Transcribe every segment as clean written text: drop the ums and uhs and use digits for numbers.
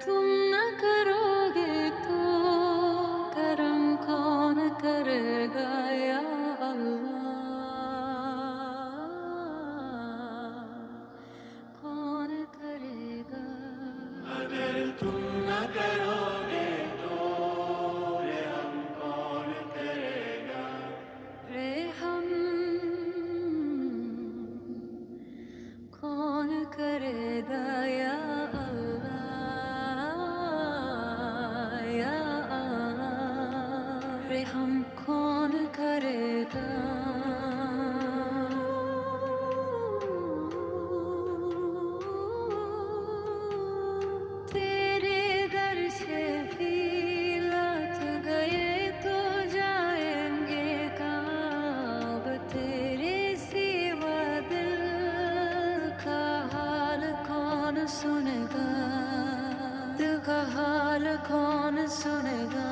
तुम न करोगे तो करम कौन करेगा या अल्लाह कौन करेगा। अगर तुम न करोगे तो रहम कौन करेगा। रे हम कौन करेगा या अल्लाह या अल्लाह रे हम कौन करेगा। तेरे दर से भी लौट गए तो जाएंगे कहाँ। अब तेरे सिवा दिल का हाल कौन सुनेगा। दिल का हाल कौन सुनेगा।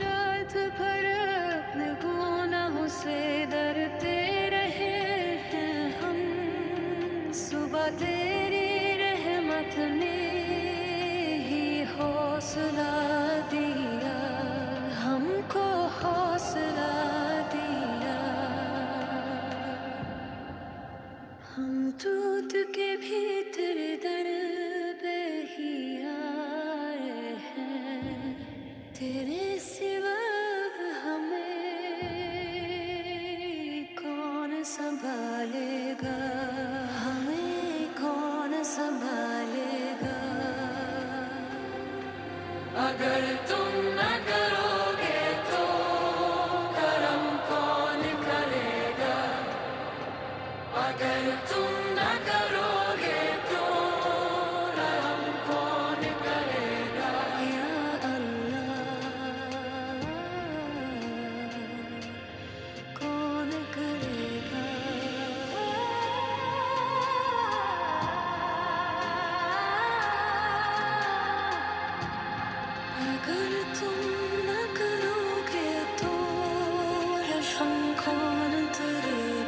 रात भर अपने गुनाहों से डरते रहे हैं हम। सुबह तेरी रहमत ने ही हौसला दिया हमको, हौसला दिया। हम टूट के भी तेरे दर पे ही आए हैं। तेरे सिवा हमें कौन संभालेगा। हमें कौन संभालेगा। अगर तुम न करोगे तो करम कौन करेगा। अगर तुम न करोगे तो रहम कौन करेगा। या अल्लाह कौन करेगा। अगर तुम न करोगे तो रहम कौन करेगा।